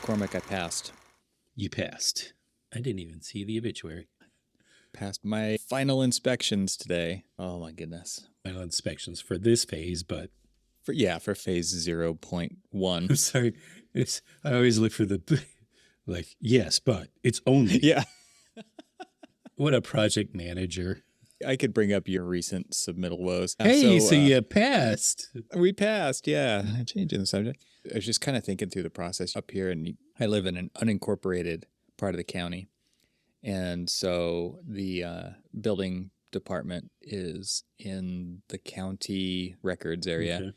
Cormac, I passed. You passed. I didn't even see the obituary. Passed my final inspections today. Oh my goodness. Final inspections for this phase, but For phase 0.1. I'm sorry. I always look for the like, yes, but it's only. Yeah. What a project manager. I could bring up your recent submittal woes. Hey, so you passed. We passed, yeah. Changing the subject. I was just kind of thinking through the process up here, and I live in an unincorporated part of the county. And so the building department is in the county records area, Okay.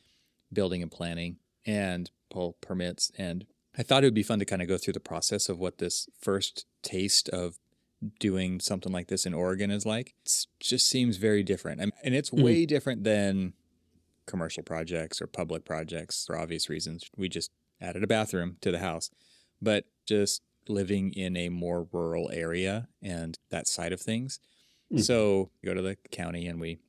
building and planning, and pull permits. And I thought it would be fun to kind of go through the process of what this first taste of doing something like this in Oregon is like. It just seems very different. And it's way different than commercial projects or public projects for obvious reasons. We just added a bathroom to the house. But just living in a more rural area and that side of things. So we go to the county and we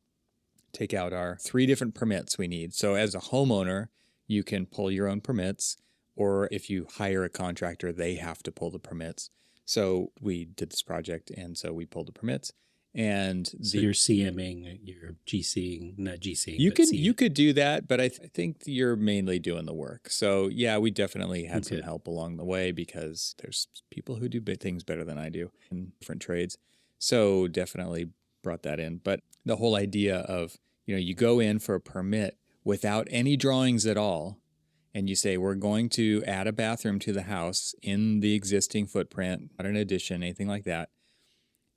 take out our 3 different permits we need. So as a homeowner, you can pull your own permits, or if you hire a contractor, they have to pull the permits. So we did this project, and so we pulled the permits. And So you're CMing, you're GCing, not GCing. you could do that, but I think you're mainly doing the work. So yeah, we definitely had some help along the way because there's people who do things better than I do in different trades. So definitely brought that in. But the whole idea of, you go in for a permit without any drawings at all, and you say, we're going to add a bathroom to the house in the existing footprint, not an addition, anything like that.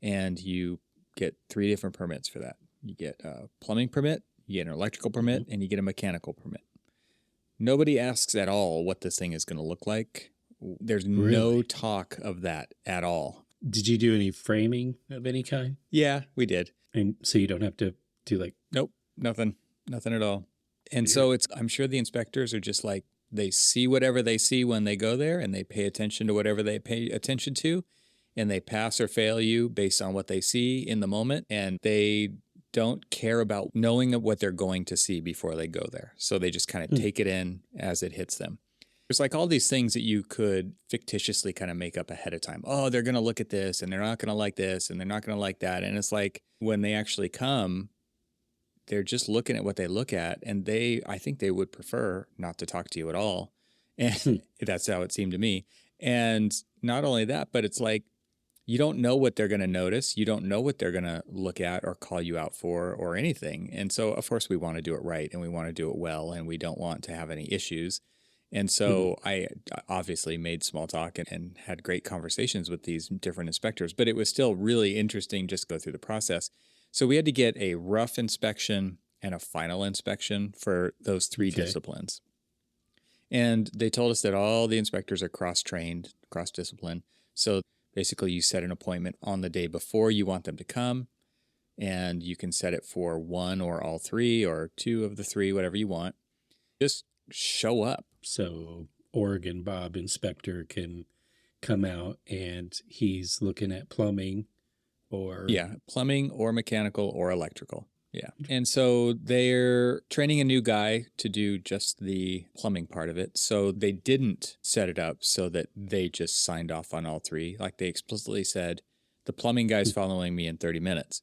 And you get 3 different permits for that. You get a plumbing permit, you get an electrical permit, and you get a mechanical permit. Nobody asks at all what this thing is going to look like. There's no talk of that at all. Did you do any framing of any kind? Yeah, we did. And so you don't have to do like... Nope, nothing at all. And so I'm sure the inspectors are just like, they see whatever they see when they go there, and they pay attention to whatever they pay attention to, and they pass or fail you based on what they see in the moment, and they don't care about knowing what they're going to see before they go there. So they just kind of take it in as it hits them. There's like all these things that you could fictitiously kind of make up ahead of time. Oh, they're going to look at this, and they're not going to like this, and they're not going to like that. And it's like when they actually come, they're just looking at what they look at, and I think they would prefer not to talk to you at all. And that's how it seemed to me. And not only that, but it's like, you don't know what they're going to notice. You don't know what they're going to look at or call you out for or anything. And so, of course, we want to do it right, and we want to do it well, and we don't want to have any issues. And so I obviously made small talk and had great conversations with these different inspectors, but it was still really interesting just to go through the process. So we had to get a rough inspection and a final inspection for those 3 disciplines. And they told us that all the inspectors are cross-trained, cross-discipline. So basically you set an appointment on the day before you want them to come, and you can set it for 1 or all 3 or 2 of the 3, whatever you want. Just show up. So Oregon Bob inspector can come out and he's looking at plumbing or... Yeah, plumbing or mechanical or electrical. Yeah. And so they're training a new guy to do just the plumbing part of it. So they didn't set it up so that they just signed off on all 3. Like they explicitly said, the plumbing guy's following me in 30 minutes.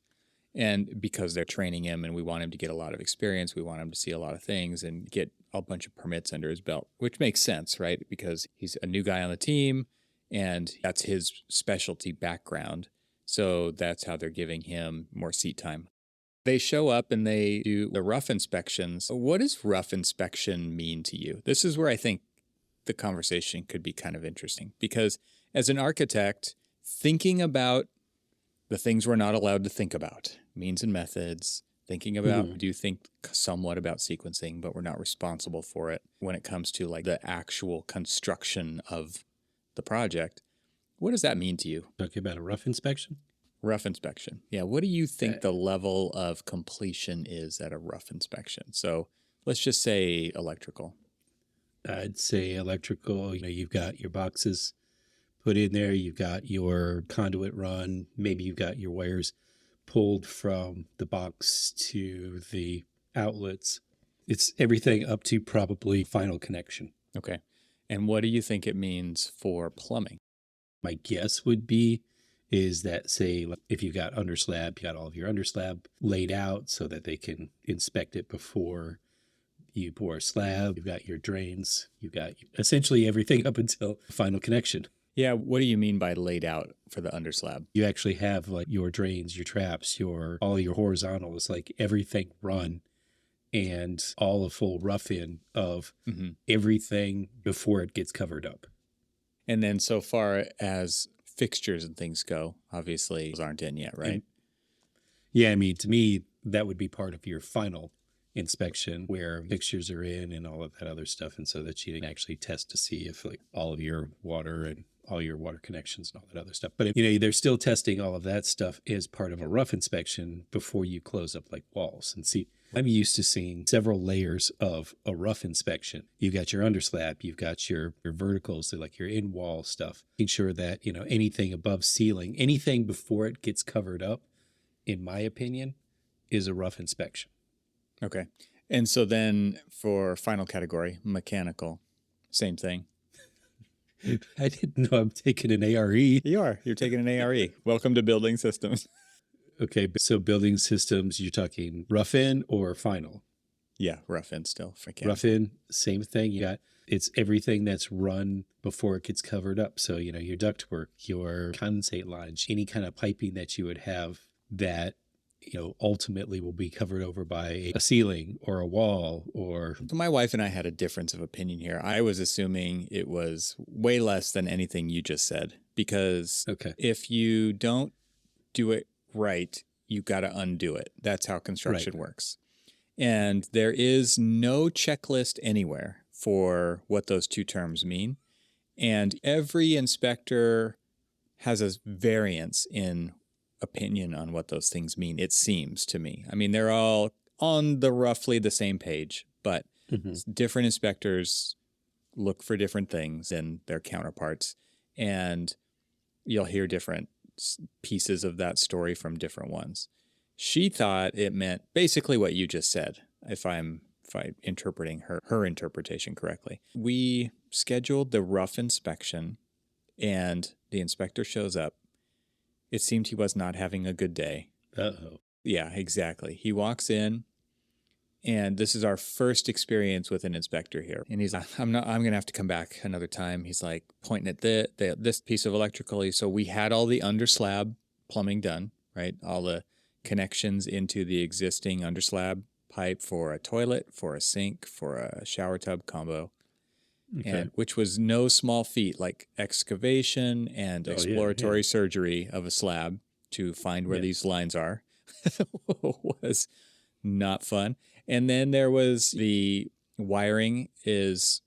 And because they're training him and we want him to get a lot of experience, we want him to see a lot of things and get a bunch of permits under his belt, which makes sense, right? Because he's a new guy on the team and that's his specialty background. So that's how they're giving him more seat time. They show up and they do the rough inspections. What does rough inspection mean to you? This is where I think the conversation could be kind of interesting, because as an architect, thinking about the things we're not allowed to think about, means and methods, thinking about, we do think somewhat about sequencing, but we're not responsible for it when it comes to like the actual construction of the project. What does that mean to you? Talking about a rough inspection? Rough inspection. Yeah. What do you think the level of completion is at a rough inspection? So let's just say electrical. I'd say electrical. You've got your boxes put in there. You've got your conduit run. Maybe you've got your wires pulled from the box to the outlets. It's everything up to probably final connection. Okay. And what do you think it means for plumbing? My guess would be is that, say, like, if you got underslab, you got all of your underslab laid out so that they can inspect it before you pour a slab. You've got your drains. You've got essentially everything up until final connection. Yeah, what do you mean by laid out for the underslab? You actually have like your drains, your traps, your all your horizontals, like everything run, and all a full rough in of everything before it gets covered up. And then so far as fixtures and things go, obviously those aren't in yet, right? And yeah, I mean, to me, that would be part of your final inspection where fixtures are in and all of that other stuff. And so that you can actually test to see if like all of your water and all your water connections and all that other stuff. But, they're still testing all of that stuff as part of a rough inspection before you close up like walls. And see, I'm used to seeing several layers of a rough inspection. You've got your underslab, you've got your verticals, so like your in-wall stuff, making sure that, anything above ceiling, anything before it gets covered up, in my opinion, is a rough inspection. Okay. And so then for final category, mechanical, same thing. I didn't know I'm taking an ARE. You are. You're taking an ARE. Welcome to building systems. Okay, so building systems, you're talking rough in or final? Yeah, rough in still. For mechanical. Rough in, same thing. It's everything that's run before it gets covered up. So, your ductwork, your condensate lines, any kind of piping that you would have that, ultimately will be covered over by a ceiling or a wall or... So my wife and I had a difference of opinion here. I was assuming it was way less than anything you just said, because if you don't do it right, you got to undo it. That's how construction works. And there is no checklist anywhere for what those two terms mean. And every inspector has a variance in opinion on what those things mean, it seems to me. I mean, they're all on the roughly the same page, but different inspectors look for different things in their counterparts, and you'll hear different pieces of that story from different ones. She thought it meant basically what you just said, if I'm interpreting her interpretation correctly. We scheduled the rough inspection, and the inspector shows up. It seemed he was not having a good day. Uh-oh. Yeah, exactly. He walks in, and this is our first experience with an inspector here. And he's like, I'm going to have to come back another time. He's like pointing at this piece of electrical. So we had all the underslab plumbing done, right? All the connections into the existing underslab pipe for a toilet, for a sink, for a shower tub combo. And which was no small feat, like excavation and exploratory surgery of a slab to find where these lines are was not fun. And then there was the wiring is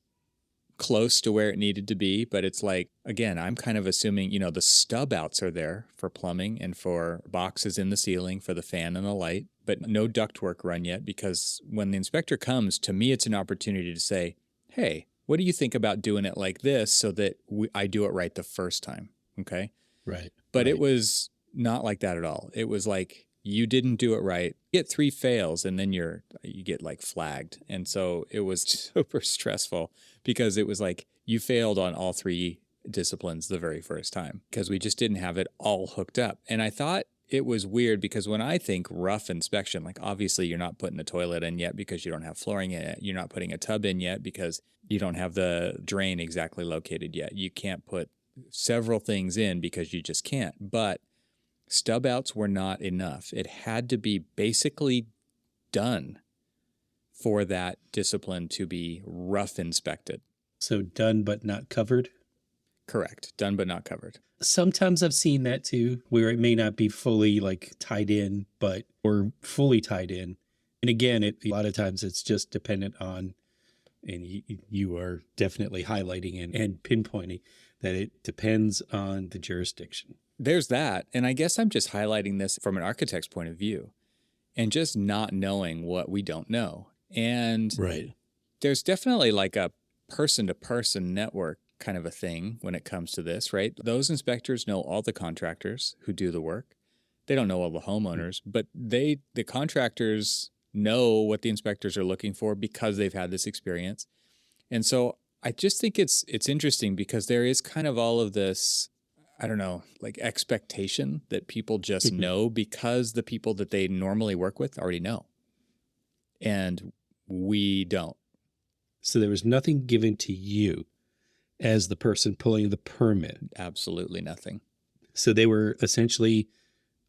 close to where it needed to be, but it's like, again, I'm kind of assuming, the stub outs are there for plumbing and for boxes in the ceiling for the fan and the light, but no ductwork run yet, because when the inspector comes, to me, it's an opportunity to say, hey, what do you think about doing it like this so that I do it right the first time? Okay. Right. But it was not like that at all. It was like, you didn't do it right. You get 3 fails and then you get like flagged. And so it was super stressful, because it was like you failed on all 3 disciplines the very first time, because we just didn't have it all hooked up. And I thought it was weird, because when I think rough inspection, like obviously you're not putting a toilet in yet because you don't have flooring in it. You're not putting a tub in yet because you don't have the drain exactly located yet. You can't put several things in because you just can't. But stub outs were not enough. It had to be basically done for that discipline to be rough inspected. So done but not covered? Correct. Done but not covered. Sometimes I've seen that too, where it may not be fully like tied in, or fully tied in. And again, a lot of times it's just dependent on, and you are definitely highlighting and pinpointing that it depends on the jurisdiction. There's that. And I guess I'm just highlighting this from an architect's point of view, and just not knowing what we don't know. And there's definitely like a person-to-person network kind of a thing when it comes to this, right? Those inspectors know all the contractors who do the work. They don't know all the homeowners, but the contractors know what the inspectors are looking for because they've had this experience. And so I just think it's interesting because there is kind of all of this, I don't know, like expectation that people just Mhm. know because the people that they normally work with already know. And we don't. So there was nothing given to you as the person pulling the permit. Absolutely nothing. So they were essentially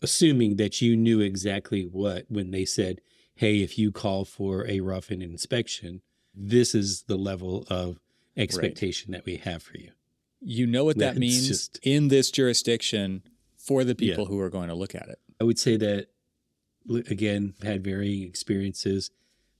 assuming that you knew exactly what when they said, hey, if you call for a rough-in inspection, this is the level of Right. expectation that we have for you. You know what that That's means just, in this jurisdiction for the yeah. people who are going to look at it. I would say that, again, had varying experiences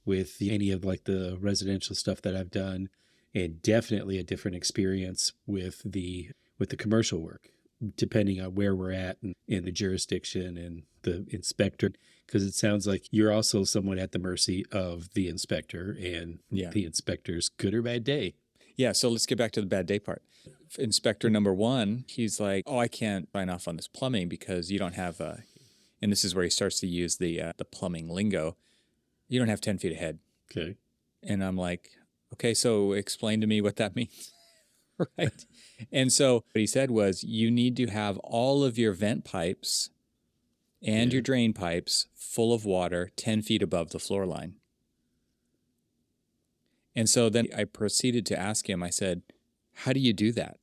with any of like the residential stuff that I've done, and definitely a different experience with the commercial work, depending on where we're at in the jurisdiction and the inspector. Because it sounds like you're also somewhat at the mercy of the inspector and Yeah. the inspector's good or bad day. Yeah. So let's get back to the bad day part. Inspector number one, he's like, "Oh, I can't sign off on this plumbing because you don't have a," and this is where he starts to use the plumbing lingo. You don't have 10 feet ahead. Okay. And I'm like, okay, so explain to me what that means. Right. And so what he said was, you need to have all of your vent pipes and Yeah. your drain pipes full of water 10 feet above the floor line. And so then I proceeded to ask him, I said, how do you do that?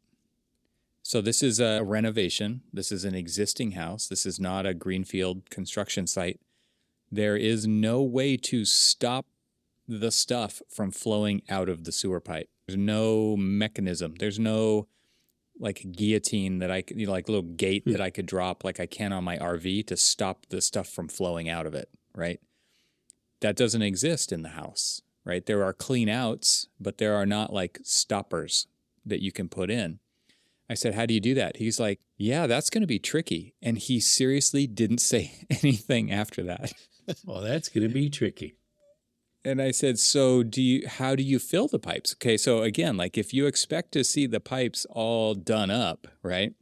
So this is a renovation. This is an existing house. This is not a greenfield construction site. There is no way to stop the stuff from flowing out of the sewer pipe. There's no mechanism. There's no like guillotine that I could, like little gate that I could drop like I can on my RV to stop the stuff from flowing out of it, right? That doesn't exist in the house, right? There are clean outs, but there are not like stoppers that you can put in. I said, how do you do that? He's like, yeah, that's going to be tricky. And he seriously didn't say anything after that. Well, that's going to be tricky. And I said, so how do you fill the pipes? Okay, so again, like if you expect to see the pipes all done up, right?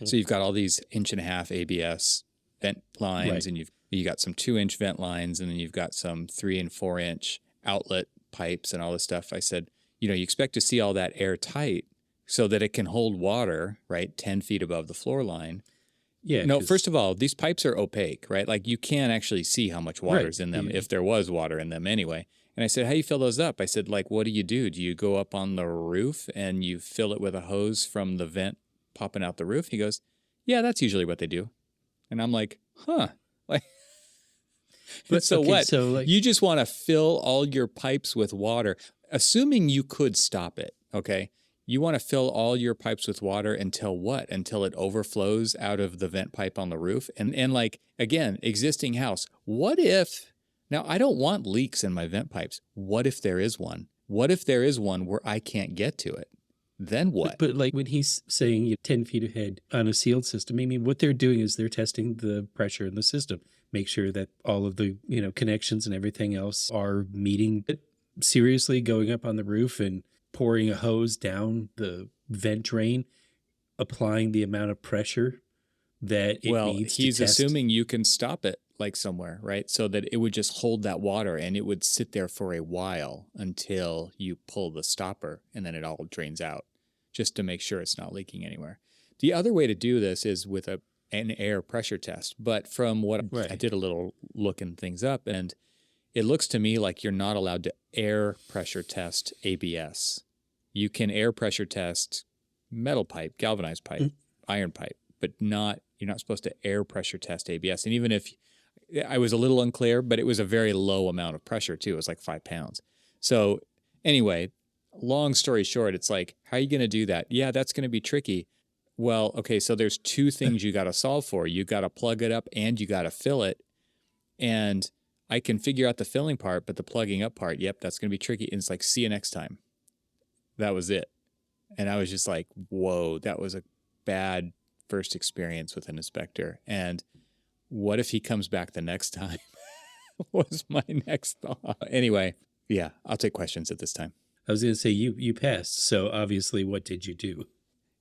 So you've got all these 1.5 ABS vent lines, Right. and you got some 2-inch vent lines, and then you've got some 3 and 4-inch outlet pipes and all this stuff. I said, you expect to see all that airtight so that it can hold water, right, 10 feet above the floor line. Yeah. No, first of all, these pipes are opaque, right? Like you can't actually see how much water's in them, if there was water in them anyway. And I said, how do you fill those up? I said, like, what do? Do you go up on the roof and you fill it with a hose from the vent popping out the roof? He goes, yeah, that's usually what they do. And I'm like, huh. Like, but so okay, what? So like, you just want to fill all your pipes with water, assuming you could stop it, okay? You want to fill all your pipes with water until what? Until it overflows out of the vent pipe on the roof. And like, again, existing house. What if, now I don't want leaks in my vent pipes. What if there is one? What if there is one where I can't get to it? Then what? But like when he's saying 10 feet ahead on a sealed system, I mean, what they're doing is they're testing the pressure in the system, make sure that all of the, connections and everything else are meeting it. Seriously going up on the roof and pouring a hose down the vent drain, applying the amount of pressure that it needs to test. He's assuming you can stop it like somewhere, right? So that it would just hold that water and it would sit there for a while until you pull the stopper and then it all drains out, just to make sure it's not leaking anywhere. The other way to do this is with an air pressure test. But from what I did a little looking things up, and it looks to me like you're not allowed to air pressure test ABS. You can air pressure test metal pipe, galvanized pipe, iron pipe, but you're not supposed to air pressure test ABS. And even if I was a little unclear, but it was a very low amount of pressure too. It was like 5 pounds. So anyway, long story short, it's like, how are you going to do that? Yeah, that's going to be tricky. Well, okay, so there's 2 things you got to solve for. You got to plug it up and you got to fill it. And I can figure out the filling part, but the plugging up part, yep, that's going to be tricky. And it's like, see you next time. That was it. And I was just like, whoa, that was a bad first experience with an inspector. And what if he comes back the next time? Was my next thought. Anyway, yeah, I'll take questions at this time. I was going to say, you passed. So obviously, what did you do?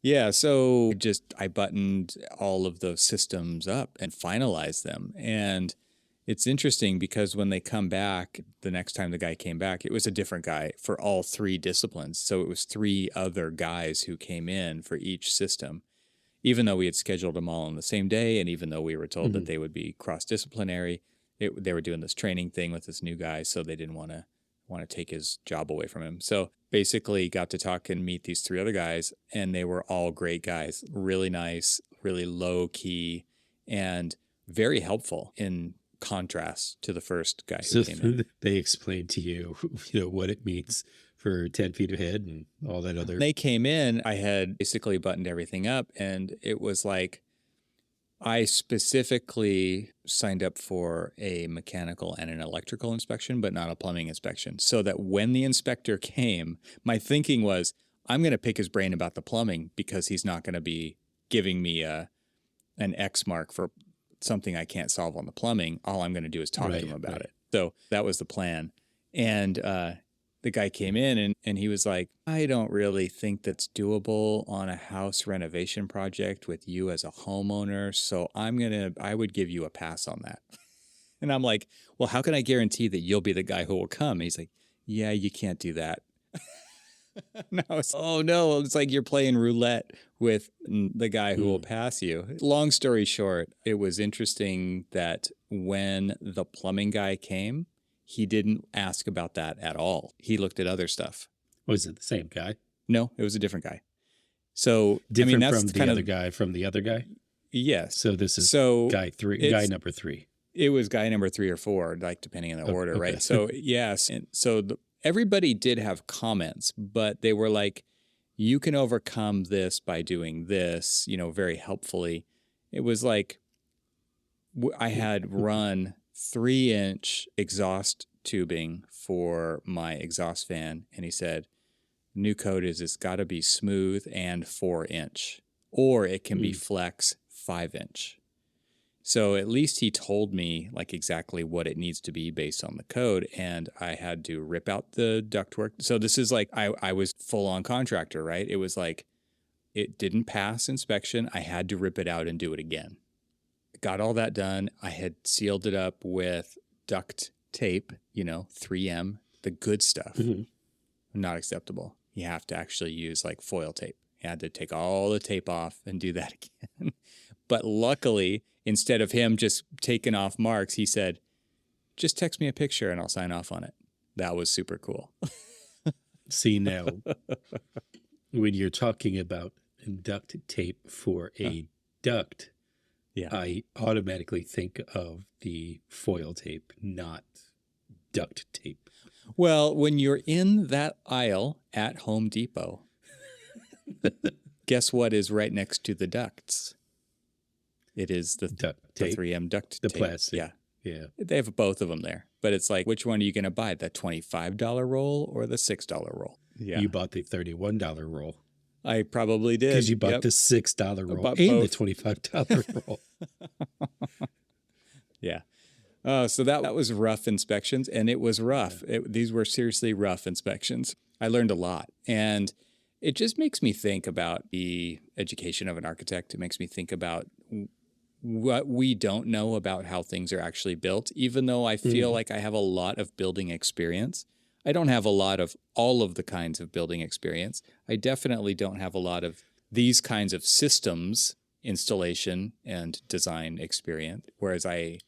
Yeah, so I buttoned all of those systems up and finalized them. And It's interesting because when they come back, the next time the guy came back, it was a different guy for all three disciplines. So it was three other guys who came in for each system, even though we had scheduled them all on the same day. And even though we were told that they would be cross-disciplinary, they were doing this training thing with this new guy. So they didn't want to take his job away from him. So basically got to talk and meet these three other guys, and they were all great guys, really nice, really low key, and very helpful in contrast to the first guy who came in. They explained to you, what it means for 10 feet ahead and all that other. They came in, I had basically buttoned everything up, and it was like I specifically signed up for a mechanical and an electrical inspection, but not a plumbing inspection, so that when the inspector came, my thinking was, I'm going to pick his brain about the plumbing because he's not going to be giving me an X mark for something I can't solve on the plumbing. All I'm going to do is talk to him about it. So that was the plan. And the guy came in and he was like, I don't really think that's doable on a house renovation project with you as a homeowner. So I would give you a pass on that. And I'm like, well, how can I guarantee that you'll be the guy who will come? And he's like, yeah, you can't do that. And I was, oh no, it's like you're playing roulette with the guy who will pass you. Long story short, it was interesting that when the plumbing guy came, he didn't ask about that at all. He looked at other stuff. Was it the same guy? No, it was a different guy. So Different that's from the other guy from the other guy? Yes. So this is guy number 3. It was guy number 3 or 4, like depending on the order, right? So yes. And so everybody did have comments, but they were like, you can overcome this by doing this, very helpfully. It was like I had run 3-inch exhaust tubing for my exhaust fan. And he said, new code is it's got to be smooth and 4-inch, or it can be flex 5-inch. So at least he told me like exactly what it needs to be based on the code. And I had to rip out the ductwork. So this is like, I was full on contractor, right? It was like, it didn't pass inspection. I had to rip it out and do it again. Got all that done. I had sealed it up with duct tape, 3M, the good stuff. Not acceptable. You have to actually use like foil tape. You had to take all the tape off and do that again. But luckily, instead of him just taking off marks, he said, just text me a picture and I'll sign off on it. That was super cool. See, now, when you're talking about duct tape for a duct, I automatically think of the foil tape, not duct tape. Well, when you're in that aisle at Home Depot, guess what is right next to the ducts? It is the duct tape, the 3M duct the tape. plastic. Yeah. They have both of them there. But it's like, which one are you going to buy? The $25 roll or the $6 roll? Yeah. You bought the $31 roll. I probably did. Because you bought the $6 roll and the $25 roll. Yeah. So that was rough inspections, and it was rough. These were seriously rough inspections. I learned a lot. And it just makes me think about the education of an architect. It makes me think about what we don't know about how things are actually built, even though I feel like I have a lot of building experience. I don't have a lot of all of the kinds of building experience. I definitely don't have a lot of these kinds of systems, installation and design experience, whereas I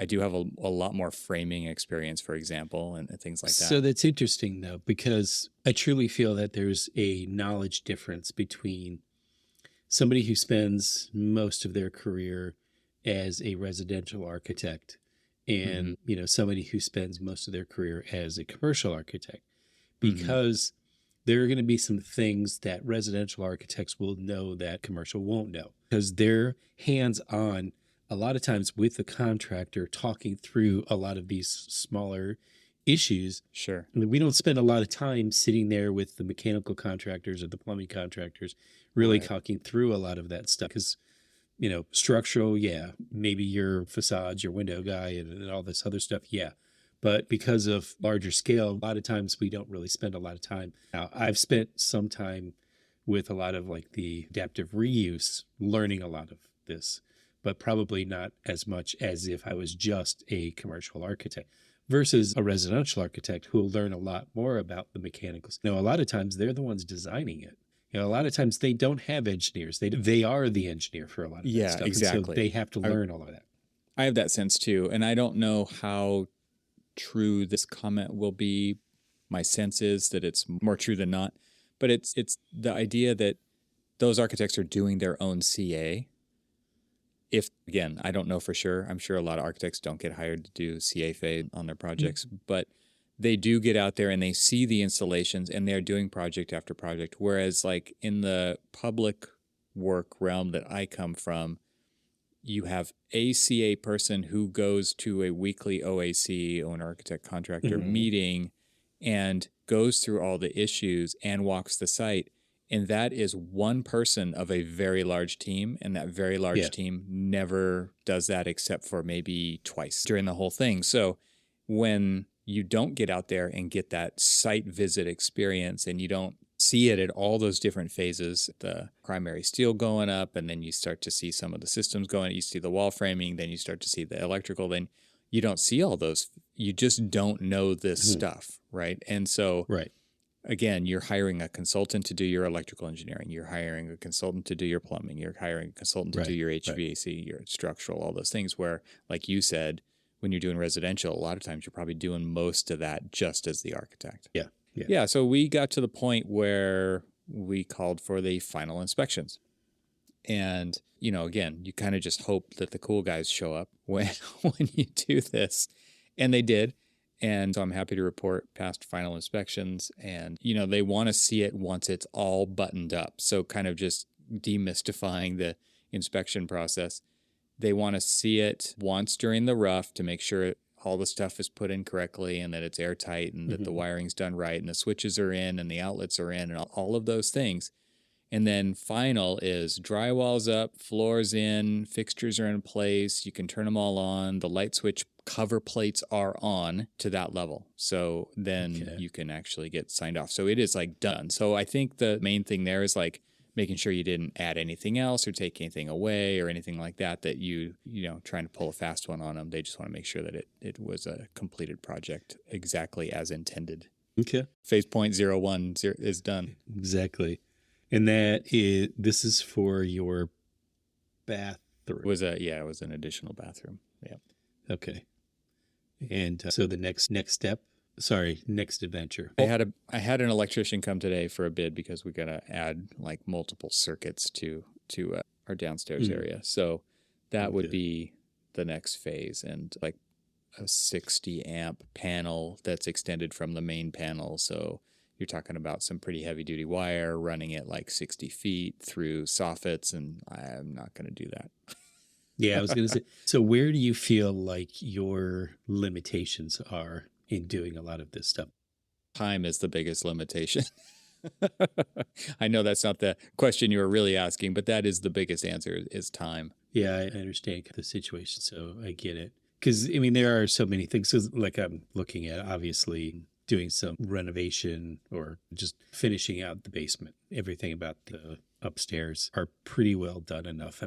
do have a lot more framing experience, for example, and things like that. So that's interesting, though, because I truly feel that there's a knowledge difference between somebody who spends most of their career as a residential architect and, somebody who spends most of their career as a commercial architect, because there are going to be some things that residential architects will know that commercial won't know, because they're hands-on a lot of times with the contractor talking through a lot of these smaller issues. Sure. I mean, we don't spend a lot of time sitting there with the mechanical contractors or the plumbing contractors really talking through a lot of that stuff, because structural, maybe your facades, your window guy and all this other stuff, but because of larger scale, a lot of times we don't really spend a lot of time. Now, I've spent some time with a lot of like the adaptive reuse, learning a lot of this. but probably not as much as if I was just a commercial architect versus a residential architect who will learn a lot more about the mechanicals. A lot of times they're the ones designing it. A lot of times they don't have engineers. They are the engineer for a lot of that Yeah, stuff. exactly. And so they have to learn all of that. I have that sense too. And I don't know how true this comment will be. My sense is that it's more true than not. But it's the idea that those architects are doing their own CA. If, again, I don't know for sure. I'm sure a lot of architects don't get hired to do CA phase on their projects, but they do get out there and they see the installations and they're doing project after project. Whereas like in the public work realm that I come from, you have a CA person who goes to a weekly OAC, owner architect contractor meeting, and goes through all the issues and walks the site. And that is one person of a very large team. And that very large team never does that except for maybe twice during the whole thing. So when you don't get out there and get that site visit experience and you don't see it at all those different phases, the primary steel going up, and then you start to see some of the systems going, you see the wall framing, then you start to see the electrical, then you don't see all those. You just don't know this stuff, right? And so again, you're hiring a consultant to do your electrical engineering. You're hiring a consultant to do your plumbing. You're hiring a consultant to do your HVAC, your structural, all those things where, like you said, when you're doing residential, a lot of times you're probably doing most of that just as the architect. Yeah. So we got to the point where we called for the final inspections. And, again, you kind of just hope that the cool guys show up when you do this. And they did. And so I'm happy to report past final inspections. And, they want to see it once it's all buttoned up. So kind of just demystifying the inspection process. They want to see it once during the rough to make sure all the stuff is put in correctly and that it's airtight and that the wiring's done right and the switches are in and the outlets are in and all of those things. And then final is drywall's up, floor's in, fixtures are in place, you can turn them all on, the light switch cover plates are on to that level. So then you can actually get signed off. So it is like done. So I think the main thing there is like making sure you didn't add anything else or take anything away or anything like that, that trying to pull a fast one on them. They just want to make sure that it was a completed project exactly as intended. Okay. Phase 0.01 is done. Exactly. And this is for your bathroom. It was an additional bathroom. Yeah. Okay. And so the next adventure. I had an electrician come today for a bid because we got to add like multiple circuits to our downstairs area. So that would be the next phase, and like a 60 amp panel that's extended from the main panel. So you're talking about some pretty heavy duty wire running at like 60 feet through soffits, and I'm not going to do that. Yeah, I was going to say, so where do you feel like your limitations are in doing a lot of this stuff? Time is the biggest limitation. I know that's not the question you were really asking, but that is the biggest answer is time. Yeah, I understand the situation, so I get it. Because, there are so many things. So, like I'm looking at, obviously, doing some renovation or just finishing out the basement. Everything about the upstairs are pretty well done enough.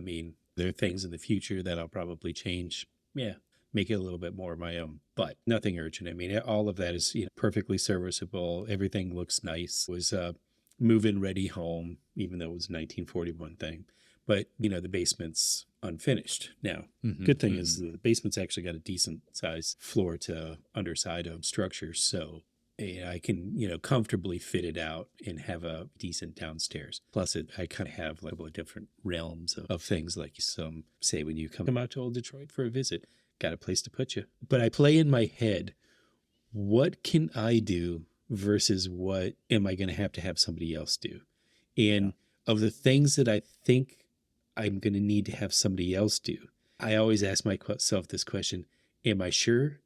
There are things in the future that I'll probably change. Yeah, make it a little bit more of my own, but nothing urgent. All of that is perfectly serviceable. Everything looks nice. It was a move-in ready home, even though it was a 1941 thing. But, the basement's unfinished. Now, good thing is the basement's actually got a decent size floor to underside of structure. So I can, comfortably fit it out and have a decent downstairs. Plus, I kind of have like a couple of different realms of things, like say when you come out to Old Detroit for a visit, got a place to put you. But I play in my head, what can I do versus what am I going to have somebody else do? And of the things that I think I'm going to need to have somebody else do, I always ask myself this question, am I sure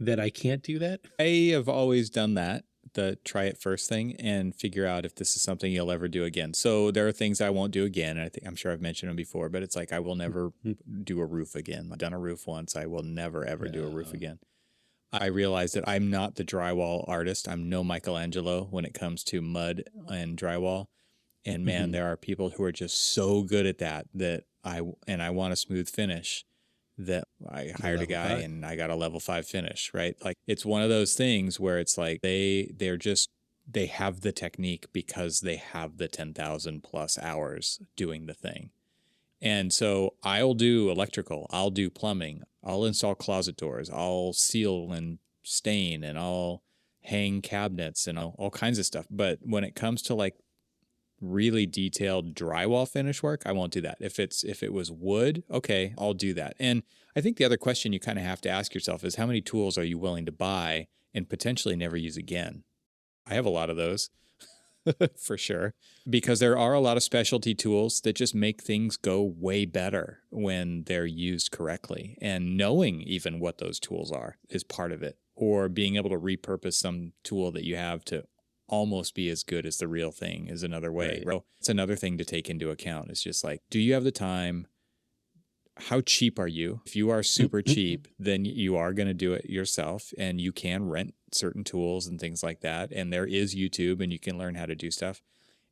that I can't do that? I have always done that, the try it first thing, and figure out if this is something you'll ever do again. So there are things I won't do again. And I'm sure I've mentioned them before, but it's like I will never do a roof again. I've done a roof once. I will never, ever do a roof again. I realize that I'm not the drywall artist. I'm no Michelangelo when it comes to mud and drywall. And man, there are people who are just so good at that I want a smooth finish, that I The hired a level guy 5. and I got a level 5 finish, right? Like it's one of those things where it's like they have the technique because they have the 10,000 plus hours doing the thing. And so I'll do electrical, I'll do plumbing, I'll install closet doors, I'll seal and stain, and I'll hang cabinets and all kinds of stuff. But when it comes to like really detailed drywall finish work, I won't do that. If it was wood, okay, I'll do that. And I think the other question you kind of have to ask yourself is how many tools are you willing to buy and potentially never use again? I have a lot of those for sure, because there are a lot of specialty tools that just make things go way better when they're used correctly. And knowing even what those tools are is part of it, or being able to repurpose some tool that you have to almost be as good as the real thing is another way. Right. So it's another thing to take into account. It's just like, do you have the time? How cheap are you? If you are super cheap, then you are going to do it yourself, and you can rent certain tools and things like that. And there is YouTube, and you can learn how to do stuff.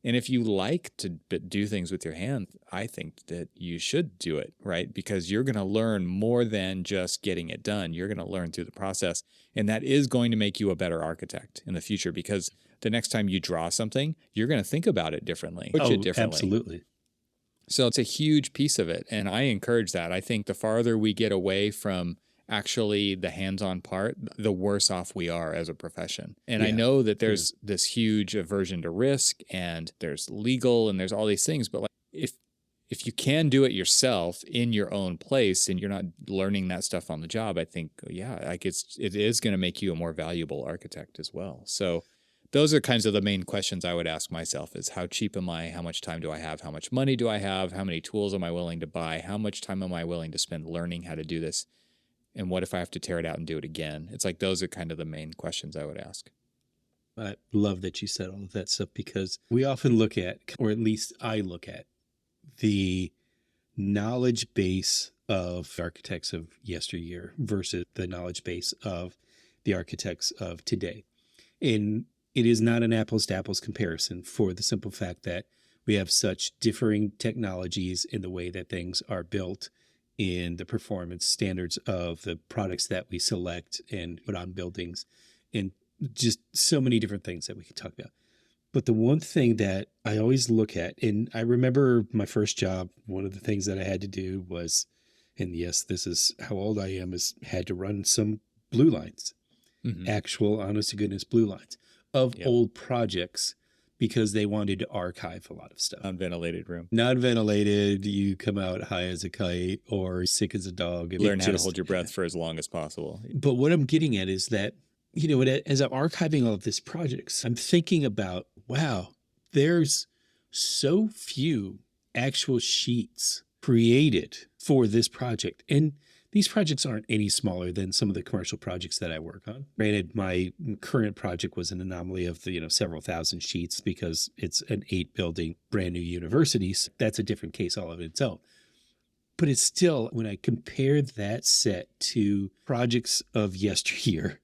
And if you like to do things with your hand, I think that you should do it, right? Because you're going to learn more than just getting it done. You're going to learn through the process. And that is going to make you a better architect in the future, because the next time you draw something, you're going to think about it differently, approach it differently. Absolutely. So it's a huge piece of it. And I encourage that. I think the farther we get away from actually the hands-on part, the worse off we are as a profession. And I know that there's this huge aversion to risk, and there's legal, and there's all these things. But like if you can do it yourself in your own place, and you're not learning that stuff on the job, I think, like it is going to make you a more valuable architect as well. So those are kinds of the main questions I would ask myself: is how cheap am I? How much time do I have? How much money do I have? How many tools am I willing to buy? How much time am I willing to spend learning how to do this? And what if I have to tear it out and do it again? It's like, those are kind of the main questions I would ask. I love that you said all of that stuff, because we often look at, or at least I look at, the knowledge base of architects of yesteryear versus the knowledge base of the architects of today. And it is not an apples to apples comparison, for the simple fact that we have such differing technologies in the way that things are built, in the performance standards of the products that we select and put on buildings, and just so many different things that we could talk about. But the one thing that I always look at, and I remember my first job, one of the things that I had to do was, and yes, this is how old I am, is had to run some blue lines, actual honest to goodness blue lines of old projects, because they wanted to archive a lot of stuff. Unventilated room. Not ventilated, you come out high as a kite or sick as a dog. Learn how to hold your breath for as long as possible. But what I'm getting at is that, you know, as I'm archiving all of these projects, I'm thinking about, wow, there's so few actual sheets created for this project. And these projects aren't any smaller than some of the commercial projects that I work on. Granted, my current project was an anomaly of the, several thousand sheets, because it's an 8-building brand new university. So that's a different case all of its own. But it's still, when I compare that set to projects of yesteryear,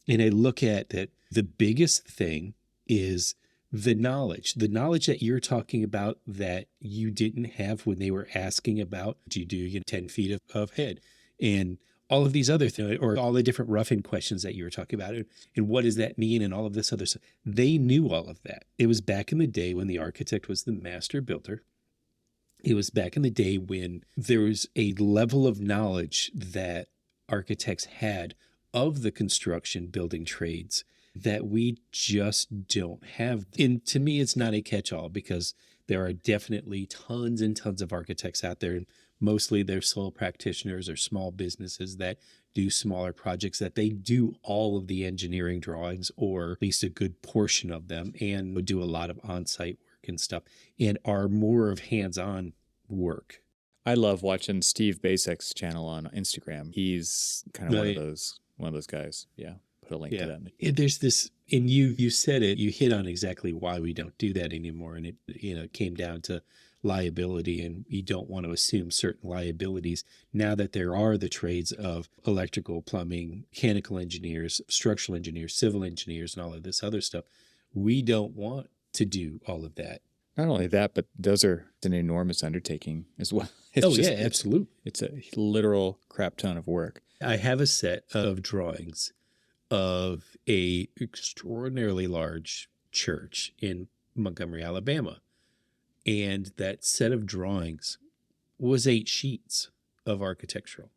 and I look at that, the biggest thing is the knowledge that you're talking about that you didn't have when they were asking about, do you do 10 feet of head, and all of these other things, or all the different roughing questions that you were talking about, and what does that mean, and all of this other stuff. They knew all of that. It was back in the day when the architect was the master builder. It was back in the day when there was a level of knowledge that architects had of the construction building trades that we just don't have. And to me, it's not a catch-all, because there are definitely tons and tons of architects out there. And mostly they're sole practitioners or small businesses that do smaller projects, that they do all of the engineering drawings, or at least a good portion of them, and would do a lot of on-site work and stuff, and are more of hands-on work. I love watching Steve Basek's channel on Instagram. He's kind of one of those guys. Yeah. Put a link to that. There's this, and you said it, you hit on exactly why we don't do that anymore. And it came down to liability, and you don't want to assume certain liabilities. Now that there are the trades of electrical, plumbing, mechanical engineers, structural engineers, civil engineers, and all of this other stuff, we don't want to do all of that. Not only that, but those are an enormous undertaking as well. It's Oh, yeah, just absolutely. it's a literal crap ton of work. I have a set of drawings of a extraordinarily large church in Montgomery, Alabama. And that set of drawings was 8 sheets of architectural.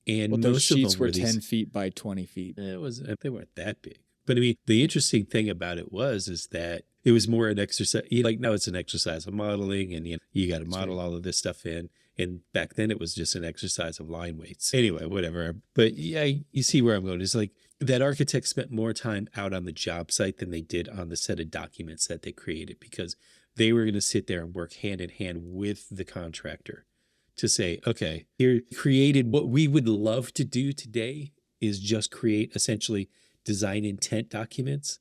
Well, And those most of them sheets were were 10 these, feet by 20 feet. they weren't that big. But I mean, the interesting thing about it is that it was more an exercise. Like now it's an exercise of modeling and you got to That's model right. all of this stuff in. And back then it was just an exercise of line weights. Anyway, whatever. But yeah, you see where I'm going. It's like that architect spent more time out on the job site than they did on the set of documents that they created, because they were going to sit there and work hand in hand with the contractor to say, okay, here created what we would love to do today is just create essentially design intent documents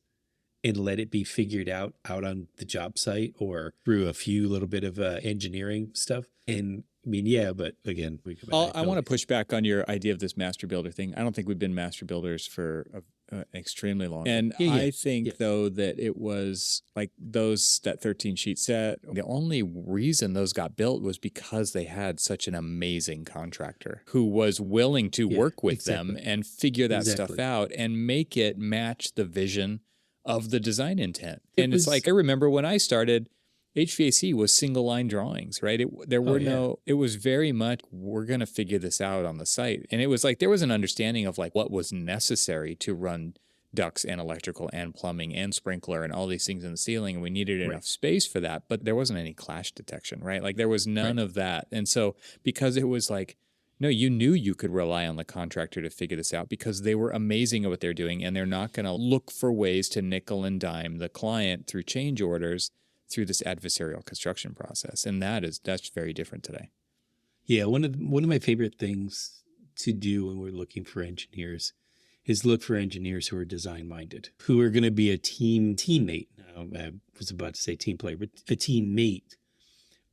and let it be figured out on the job site or through a few little bit of engineering stuff. And I mean, yeah, but again, I want to push back on your idea of this master builder thing. I don't think we've been master builders for an extremely long. And I think though that it was like that 13 sheet set. The only reason those got built was because they had such an amazing contractor who was willing to work with them and figure that stuff out and make it match the vision of the design intent. And it's like, I remember when I started, HVAC was single line drawings, right? It was very much, we're going to figure this out on the site. And it was like, there was an understanding of like what was necessary to run ducts and electrical and plumbing and sprinkler and all these things in the ceiling. And we needed enough space for that, but there wasn't any clash detection, right? Like there was none of that. And so because it was like, no, you knew you could rely on the contractor to figure this out because they were amazing at what they're doing. And they're not going to look for ways to nickel and dime the client through change orders through this adversarial construction process. And that's very different today. Yeah. One of my favorite things to do when we're looking for engineers is look for engineers who are design minded, who are going to be a teammate. Now, I was about to say team player, but a teammate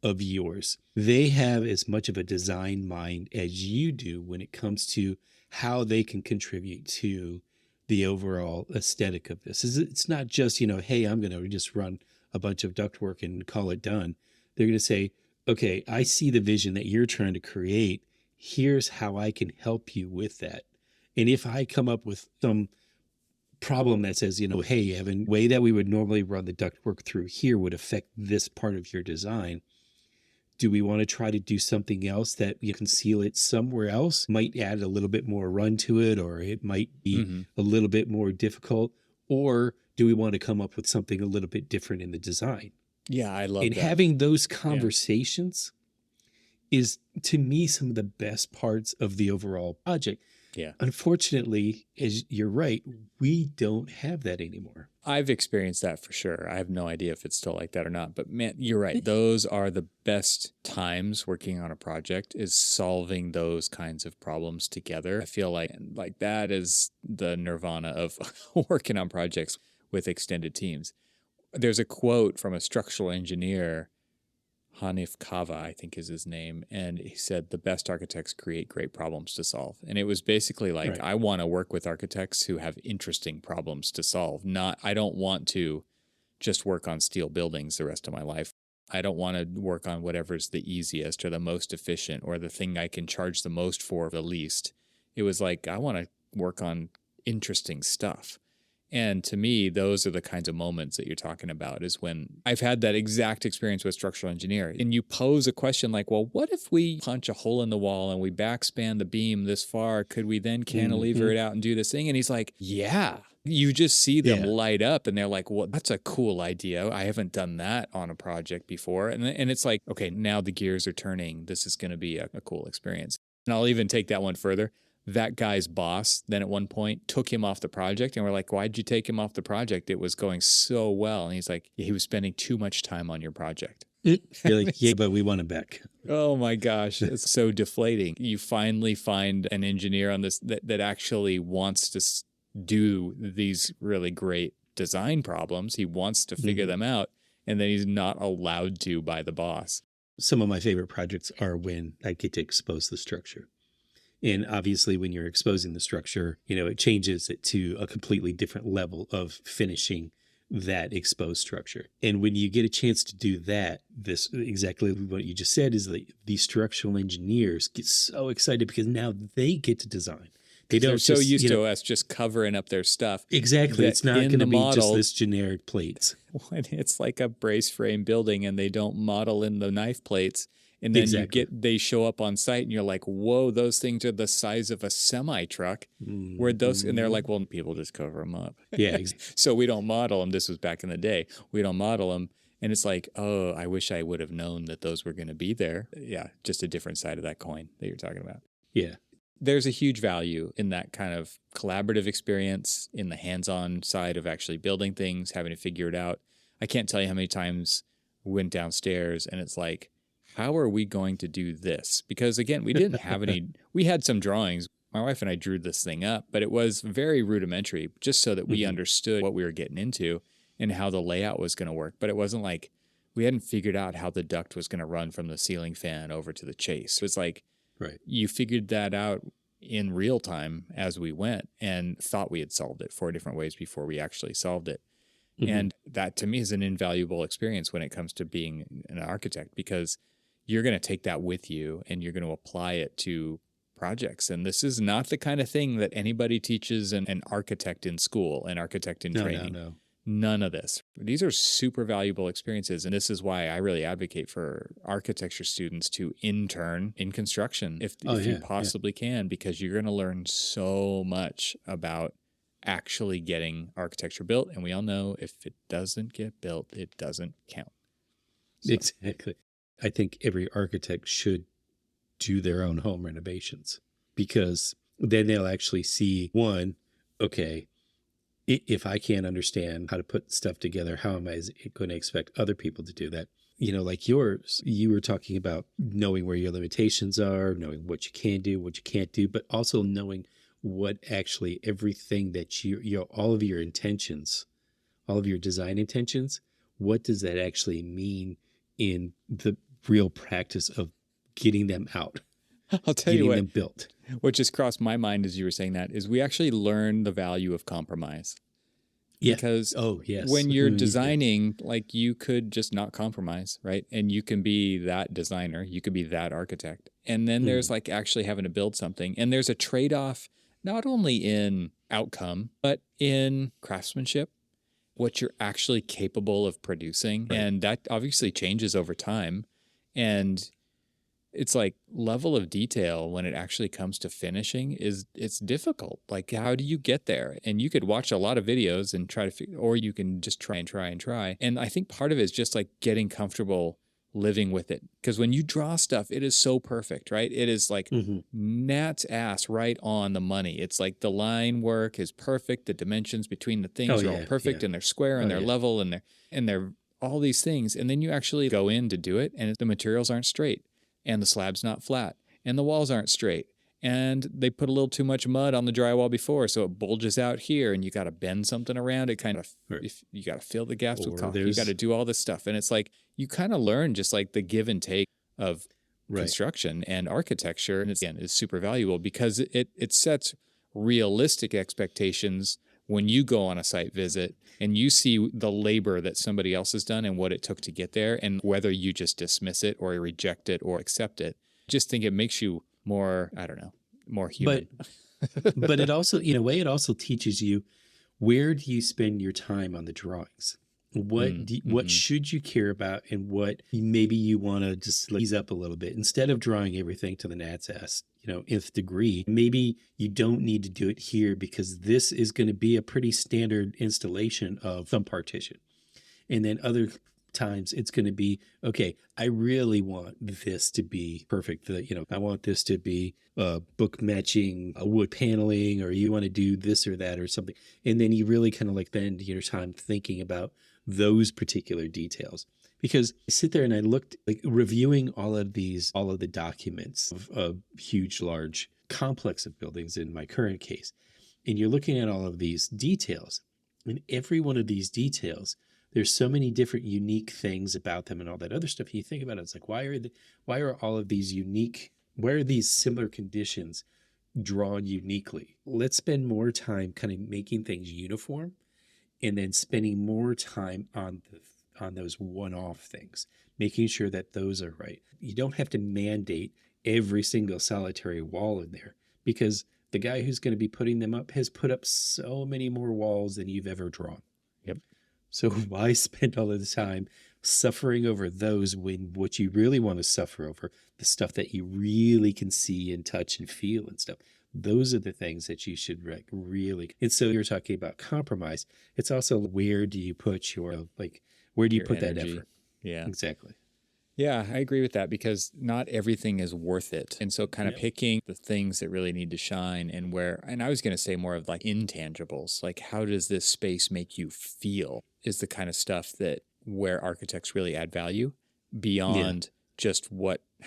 of yours. They have as much of a design mind as you do when it comes to how they can contribute to the overall aesthetic of this. It's not just, hey, I'm going to just run a bunch of ductwork and call it done. They're going to say, okay, I see the vision that you're trying to create. Here's how I can help you with that. And if I come up with some problem that says, hey, Evan, the way that we would normally run the ductwork through here would affect this part of your design. Do we want to try to do something else that you conceal it somewhere else? Might add a little bit more run to it, or it might be a little bit more difficult. Or do we want to come up with something a little bit different in the design? Yeah, I love that. And having those conversations is, to me, some of the best parts of the overall project. Yeah. Unfortunately, as you're right, we don't have that anymore. I've experienced that for sure. I have no idea if it's still like that or not, but man, you're right. Those are the best times working on a project, is solving those kinds of problems together. I feel like that is the nirvana of working on projects with extended teams. There's a quote from a structural engineer, Hanif Kava, I think is his name. And he said, the best architects create great problems to solve. And it was basically like, I want to work with architects who have interesting problems to solve. I don't want to just work on steel buildings the rest of my life. I don't want to work on whatever's the easiest or the most efficient or the thing I can charge the most for the least. It was like, I want to work on interesting stuff. And to me, those are the kinds of moments that you're talking about, is when I've had that exact experience with structural engineering. And you pose a question like, well, what if we punch a hole in the wall and we backspan the beam this far? Could we then cantilever it out and do this thing? And he's like, yeah. You just see them light up and they're like, well, that's a cool idea. I haven't done that on a project before. And it's like, okay, now the gears are turning. This is going to be a cool experience. And I'll even take that one further. That guy's boss then at one point took him off the project, and we're like, why'd you take him off the project? It was going so well. And he's like, he was spending too much time on your project. You're like, yeah, but we want him back. Oh my gosh, it's so deflating. You finally find an engineer on this that actually wants to do these really great design problems. He wants to figure them out, and then he's not allowed to by the boss. Some of my favorite projects are when I get to expose the structure. And obviously, when you're exposing the structure, it changes it to a completely different level of finishing that exposed structure. And when you get a chance to do that, this exactly what you just said is that these structural engineers get so excited because now they get to design. They 'Cause they're don't so just, used to us just covering up their stuff exactly. that It's not in going the to be just model, this generic plates. when it's like a brace frame building and they don't model in the knife plates, and then Exactly. they show up on site and you're like, whoa, those things are the size of a semi truck. Where those, and they're Mhm. like, well, people just cover them up. Yeah, So we don't model them. This was back in the day. We don't model them. And it's like, oh, I wish I would have known that those were going to be there. Yeah, just a different side of that coin that you're talking about. yeah. There's a huge value in that kind of collaborative experience, in the hands-on side of actually building things, having to figure it out. I can't tell you how many times we went downstairs and it's like, how are we going to do this? Because again, we didn't have any, we had some drawings. My wife and I drew this thing up, but it was very rudimentary, just so that we Mhm. understood what we were getting into and how the layout was going to work. But it wasn't like we hadn't figured out how the duct was going to run from the ceiling fan over to the chase. It was like, Right. you figured that out in real time as we went and thought we had solved it 4 different ways before we actually solved it. Mhm. And that to me is an invaluable experience when it comes to being an architect, because you're going to take that with you and you're going to apply it to projects. And this is not the kind of thing that anybody teaches an architect in school, an architect in No, training. no. None of this. These are super valuable experiences. And this is why I really advocate for architecture students to intern in construction if Oh, you yeah, yeah. possibly can, because you're going to learn so much about actually getting architecture built. And we all know if it doesn't get built, it doesn't count. So, Exactly. I think every architect should do their own home renovations, because then they'll actually see, one, okay, if I can't understand how to put stuff together, how am I going to expect other people to do that? You know, like yours, you were talking about knowing where your limitations are, knowing what you can do, what you can't do, but also knowing what actually everything that all of your intentions, all of your design intentions, what does that actually mean in the real practice of getting them out, I'll tell you getting what, them built? what just crossed my mind as you were saying that is we actually learn the value of compromise. Yeah. Because Oh, yes. when you're Yeah. designing, like, you could just not compromise, right? And you can be that designer, you could be that architect. And then there's like actually having to build something. And there's a trade-off, not only in outcome, but in craftsmanship, what you're actually capable of producing. Right. And that obviously changes over time. And it's like level of detail when it actually comes to finishing it's difficult. Like, how do you get there? And you could watch a lot of videos and try to figure, or you can just try and try and try. And I think part of it is just like getting comfortable living with it. Because when you draw stuff, it is so perfect, right? It is like gnat's ass right on the money. It's like the line work is perfect. The dimensions between the things are all perfect, and they're square and they're level and they're all these things. And then you actually go in to do it and the materials aren't straight, and the slab's not flat, and the walls aren't straight, and they put a little too much mud on the drywall before, so it bulges out here, and you got to bend something around it, kind of. If you got to fill the gaps with caulk, you got to do all this stuff, and it's like you kind of learn just like the give and take of construction and architecture, and again, is super valuable because it sets realistic expectations when you go on a site visit and you see the labor that somebody else has done and what it took to get there, and whether you just dismiss it or reject it or accept it. Just think it makes you more, I don't know, more human. But it also, in a way, it also teaches you, where do you spend your time on the drawings? What should you care about, and what maybe you want to just ease up a little bit instead of drawing everything to the gnat's ass, nth degree. Maybe you don't need to do it here because this is going to be a pretty standard installation of some partition. And then other times it's going to be, okay, I really want this to be perfect. I want this to be book matching wood paneling, or you want to do this or that or something. And then you really kind of like spend your time thinking about those particular details. Because I sit there and I looked, like, reviewing all of the documents of a huge, large complex of buildings in my current case. And you're looking at all of these details, and every one of these details, there's so many different unique things about them and all that other stuff. And you think about it, it's like, why are all of these unique, why are these similar conditions drawn uniquely? Let's spend more time kind of making things uniform and then spending more time on those one-off things, making sure that those are right. You don't have to mandate every single solitary wall in there, because the guy who's going to be putting them up has put up so many more walls than you've ever drawn. Yep. So why spend all of the time suffering over those when what you really want to suffer over, the stuff that you really can see and touch and feel and stuff, those are the things that you should really. And so you're talking about compromise. It's also, where do you put where do you Your put that energy. effort? Yeah. Exactly. Yeah, I agree with that, because not everything is worth it. And so kind of Yep. picking the things that really need to shine, and I was going to say more of like intangibles, like how does this space make you feel, is the kind of stuff that where architects really add value beyond just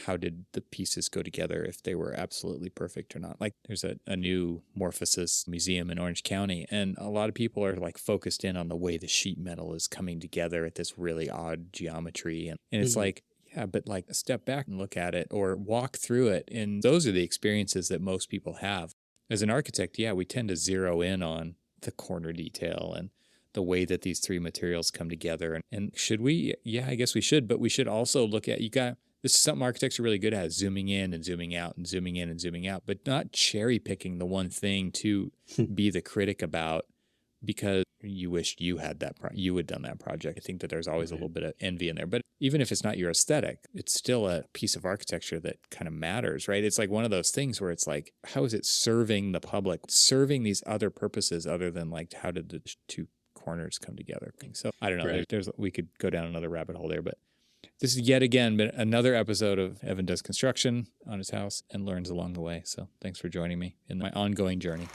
how did the pieces go together, if they were absolutely perfect or not. Like there's a new Morphosis museum in Orange County, and a lot of people are like focused in on the way the sheet metal is coming together at this really odd geometry. And it's like, yeah, but like step back and look at it or walk through it. And those are the experiences that most people have. As an architect, yeah, we tend to zero in on the corner detail and the way that these three materials come together. And should we? Yeah, I guess we should. But we should also look at, this is something architects are really good at, zooming in and zooming out and zooming in and zooming out, but not cherry picking the one thing to be the critic about because you wished you had you had done that project. I think that there's always a little bit of envy in there, but even if it's not your aesthetic, it's still a piece of architecture that kind of matters, right? It's like one of those things where it's like, how is it serving the public, serving these other purposes other than like, how did the two corners come together? So I don't know. Right. We could go down another rabbit hole there, but this is yet again another episode of Evan does construction on his house and learns along the way. So thanks for joining me in my ongoing journey.